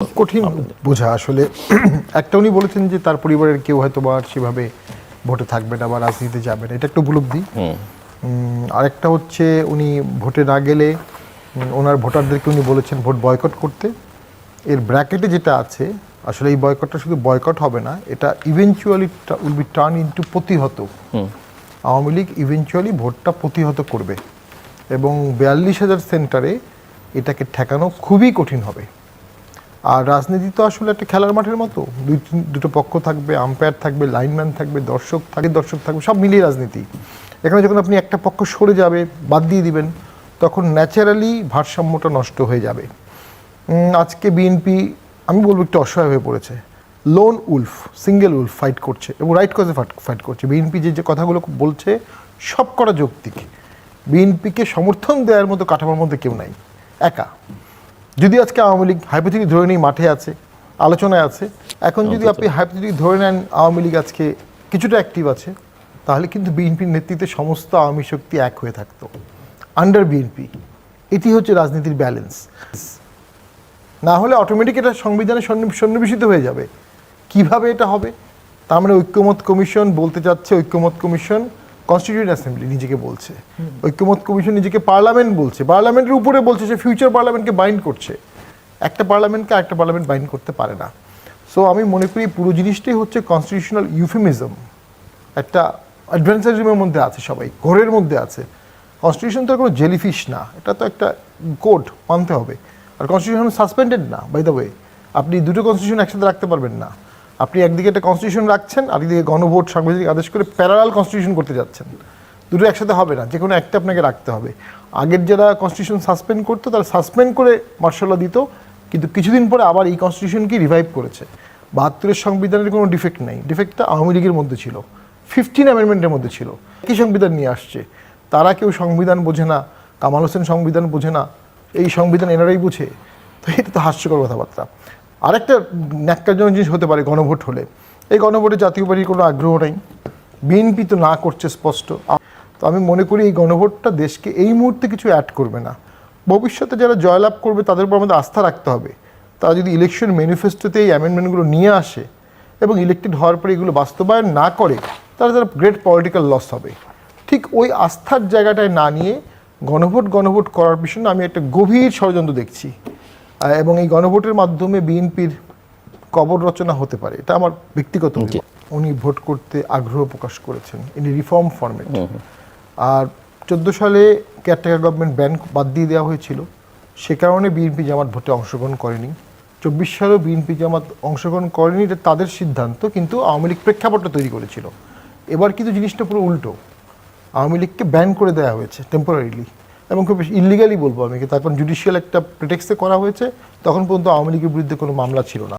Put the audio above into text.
কঠিন বোঝা আসলে। একটা উনি বলেছেন যে তার পরিবারের কেউ হয়তো বা সেভাবে ভোটে থাকবে না বা রাজনীতিতে যাবে না, এটা একটা উপলব্ধি। আরেকটা হচ্ছে উনি ভোটে না গেলে ওনার ভোটারদেরকে উনি বলেছেন ভোট বয়কট করতে। এর ব্র্যাকেটে যেটা আছে, আসলে এই বয়কটটা শুধু বয়কট হবে না, এটা eventually will be turn into প্রতিহত। আওয়ামী লীগ ইভেনচুয়ালি ভোটটা প্রতিহত করবে এবং ৪২,০০০ সেন্টারে এটাকে ঠেকানো খুবই কঠিন হবে। আর রাজনীতি তো আসলে একটা খেলার মাঠের মতো, দুটো পক্ষ থাকবে, আম্পায়ার থাকবে, লাইনম্যান থাকবে, দর্শক থাকবে, সব মিলিয়ে রাজনীতি। এখানে যখন আপনি একটা পক্ষ সরে যাবে, বাদ দিয়ে দিবেন, তখন ন্যাচারালি ভারসাম্যটা নষ্ট হয়ে যাবে। আজকে বিএনপি আমি বলবো একটু অসহায় হয়ে পড়েছে। Loan Wolf, single Wolf fight করছে এবং রাইট কজে ফাইট করছে। বিএনপি যে কথাগুলো বলছে সব করা যৌক্তিক। বিএনপিকে সমর্থন দেওয়ার মতো কাঠামোর মধ্যে কেউ নাই, একা। যদি আজকে আওয়ামী লীগ হাইপোথেটিক ধরে নিই মাঠে আছে, আলোচনায় আছে, এখন যদি আপনি হাইপোথেটিক ধরে নেন আওয়ামী লীগ আজকে কিছুটা অ্যাক্টিভ আছে, তাহলে কিন্তু বিএনপির নেতৃত্বে সমস্ত আওয়ামী শক্তি এক হয়ে থাকতো আন্ডার বিএনপি। এটি হচ্ছে রাজনীতির ব্যালেন্স। না হলে অটোমেটিক এটা সংবিধানে সন্নিবেশিত হয়ে যাবে। কিভাবে এটা হবে? তার মানে ঐক্যমত কমিশন বলতে চাচ্ছে, ঐক্যমত কমিশন কনস্টিটিউয়েন্ট অ্যাসেম্বলি নিজেকে বলছে, ঐক্যমত কমিশন নিজেকে পার্লামেন্ট বলছে, পার্লামেন্টের উপরে বলছে সে ফিউচার পার্লামেন্টকে বাইন্ড করছে। একটা পার্লামেন্টকে একটা পার্লামেন্ট বাইন্ড করতে পারে না। সো আমি মনে করি পুরো জিনিসটাই হচ্ছে কনস্টিটিউশনাল ইউফেমিজম, একটা অ্যাডভেঞ্চারিজমের মধ্যে আছে, সবাই ঘোরের মধ্যে আছে। কনস্টিটিউশন তো কোনো জেলিফিশ না, এটা তো একটা কোড, মানতে হবে। আর কনস্টিটিউশন সাসপেন্ডেড না, বাই দ্য ওয়ে। আপনি দুটো কনস্টিটিউশন একসাথে রাখতে পারবেন না। আপনি একদিকে একটা কনস্টিটিউশন রাখছেন, আরেকদিকে গণভোট সাংবিধানিক আদেশ করে প্যারালাল কনস্টিটিউশন করতে যাচ্ছেন। দুটো একসাথে হবে না, যে কোনো একটা আপনাকে রাখতে হবে। আগের যারা কনস্টিটিউশন সাসপেন্ড করতো তারা সাসপেন্ড করে মার্শাল ল দিত, কিন্তু কিছুদিন পরে আবার এই কনস্টিটিউশনকে রিভাইভ করেছে। ৭২-এর সংবিধানের কোনো ডিফেক্ট নেই, ডিফেক্টটা আওয়ামী লীগের মধ্যে ছিল, 15 অ্যামেন্ডমেন্টের মধ্যে ছিল। একই সংবিধান নিয়ে আসছে, তারা কেউ সংবিধান বোঝে না, কামাল হোসেন সংবিধান বোঝে না, এই সংবিধান এনারাই বুঝে। তো এটা তো হাস্যকর কথাবার্তা। আরেকটা ন্যাক্কারজনক জিনিস হতে পারে গণভোট হলে, এই গণভোটে জাতীয় পার্টির কোনো আগ্রহ নেই, বিএনপি তো না করছে স্পষ্ট। তো আমি মনে করি এই গণভোটটা দেশকে এই মুহূর্তে কিছু অ্যাড করবে না। ভবিষ্যতে যারা জয়লাভ করবে তাদের উপর আমাদের আস্থা রাখতে হবে। তারা যদি ইলেকশন ম্যানিফেস্টোতে এই অ্যামেন্ডমেন্টগুলো নিয়ে আসে এবং ইলেক্টেড হওয়ার পরে এগুলো বাস্তবায়ন না করে, তারা গ্রেট পলিটিক্যাল লস হবে। ঠিক ওই আস্থার জায়গাটায় না নিয়ে গণভোট করার পিছনে আমি একটা গভীর ষড়যন্ত্র দেখছি, এবং এই গণভোটের মাধ্যমে বিএনপির কবর রচনা হতে পারে, এটা আমার ব্যক্তিগত। উনি ভোট করতে আগ্রহ প্রকাশ করেছেন ইন রিফর্ম ফরম্যাট। আর 14 সালে কেয়ারটেকার গভর্নমেন্ট ব্যান বাদ দিয়ে দেওয়া হয়েছিল, সে কারণে বিএনপি জামাত ভোটে অংশগ্রহণ করেনি। 24 সালেও বিএনপি জামাত অংশগ্রহণ করেনি, এটা তাদের সিদ্ধান্ত, কিন্তু আওয়ামী লীগ প্রেক্ষাপটটা তৈরি করেছিল। এবার কিন্তু জিনিসটা পুরো উল্টো, আওয়ামী লীগকে ব্যান করে দেওয়া হয়েছে টেম্পোরারিলি, এবং খুব ইলিগালি বলবো আমি, তারপর জুডিশিয়াল একটা প্রিটেক্সে করা হয়েছে। তখন পর্যন্ত আওয়ামী লীগের বিরুদ্ধে কোনো মামলা ছিল না।